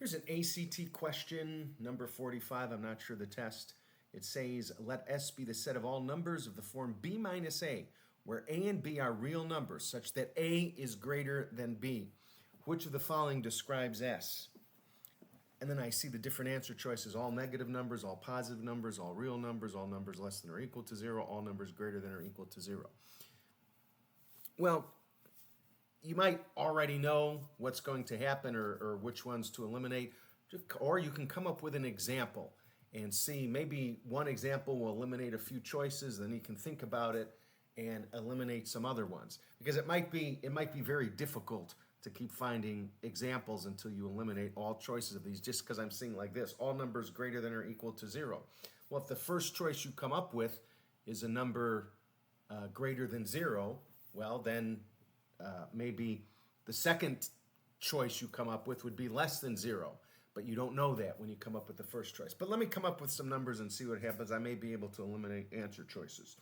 Here's an ACT question, number 45. I'm not sure the test. It says, let S be the set of all numbers of the form B minus A, where A and B are real numbers, such that A is greater than B. Which of the following describes S? And then I see the different answer choices: all negative numbers, all positive numbers, all real numbers, all numbers less than or equal to 0, all numbers greater than or equal to 0. Well, you might already know what's going to happen or which ones to eliminate, or you can come up with an example and see maybe one example will eliminate a few choices, then you can think about it and eliminate some other ones. Because it might be very difficult to keep finding examples until you eliminate all choices of these, just because I'm seeing like this: all numbers greater than or equal to 0. Well, if the first choice you come up with is a number greater than 0, well, then maybe the second choice you come up with would be less than 0. But you don't know that when you come up with the first choice. But let me come up with some numbers and see what happens. I may be able to eliminate answer choices.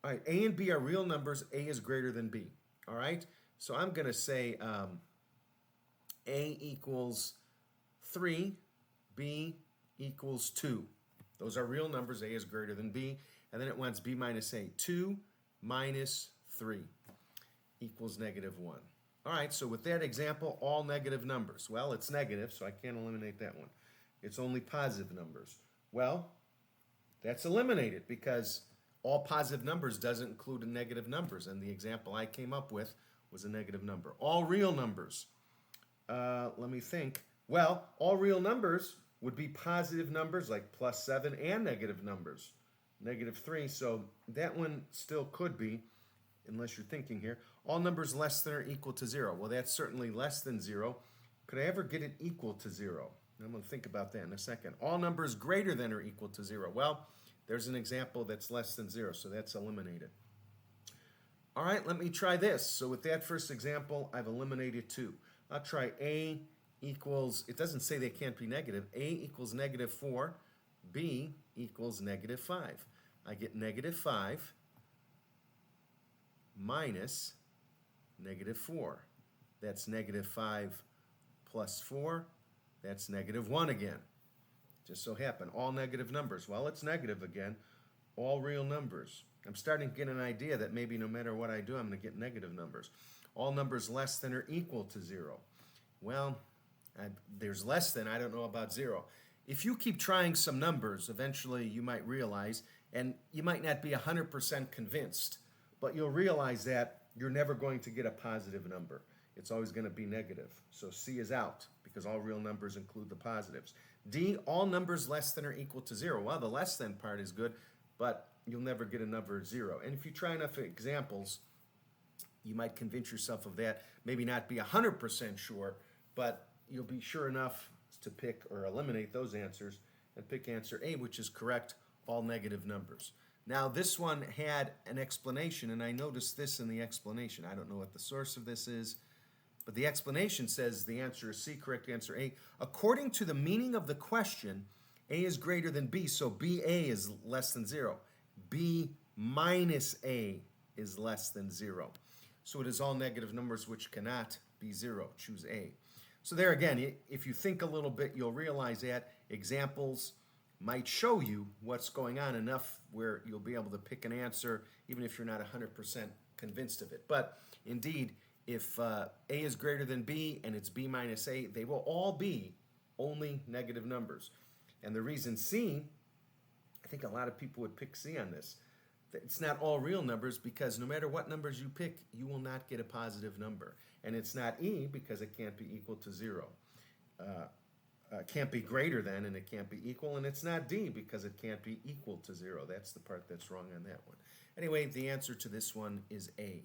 All right, A and B are real numbers. A is greater than B. All right? So I'm going to say A equals 3, B equals 2. Those are real numbers. A is greater than B. And then it wants B minus A. 2 minus 3 equals negative 1. All right, so with that example, all negative numbers. Well, it's negative, so I can't eliminate that one. It's only positive numbers. Well, that's eliminated because all positive numbers doesn't include negative numbers, and the example I came up with was a negative number. All real numbers. Let me think. Well, all real numbers would be positive numbers like plus 7 and negative numbers, negative 3. So that one still could be, unless you're thinking here. All numbers less than or equal to 0. Well, that's certainly less than 0. Could I ever get it equal to 0? I'm going to think about that in a second. All numbers greater than or equal to 0. Well, there's an example that's less than 0, so that's eliminated. All right, let me try this. So with that first example, I've eliminated 2. I'll try A equals, it doesn't say they can't be negative. A equals negative 4. B equals negative 5. I get negative 5 minus negative 4. That's negative 5 plus 4. That's negative 1 again. Just so happen. All negative numbers. Well, it's negative again. All real numbers. I'm starting to get an idea that maybe no matter what I do, I'm going to get negative numbers. All numbers less than or equal to 0. Well, there's less than. I don't know about 0. If you keep trying some numbers, eventually you might realize, and you might not be 100% convinced, but you'll realize that you're never going to get a positive number. It's always going to be negative. So C is out because all real numbers include the positives. D, all numbers less than or equal to 0. Well, the less than part is good, but you'll never get a number 0. And if you try enough examples, you might convince yourself of that. Maybe not be 100% sure, but you'll be sure enough to pick or eliminate those answers and pick answer A, which is correct, all negative numbers. Now, this one had an explanation, and I noticed this in the explanation. I don't know what the source of this is, but the explanation says the answer is C, correct answer A. According to the meaning of the question, A is greater than B, so BA is less than 0. B minus A is less than 0. So it is all negative numbers which cannot be 0. Choose A. So there again, if you think a little bit, you'll realize that examples might show you what's going on enough where you'll be able to pick an answer even if you're not 100% convinced of it. But indeed, if A is greater than B and it's B minus A, they will all be only negative numbers. And the reason C, I think a lot of people would pick C on this. It's not all real numbers because no matter what numbers you pick, you will not get a positive number. And it's not E because it can't be equal to 0. Can't be greater than, and it can't be equal, and it's not D because it can't be equal to 0. That's the part that's wrong on that one. Anyway, the answer to this one is A.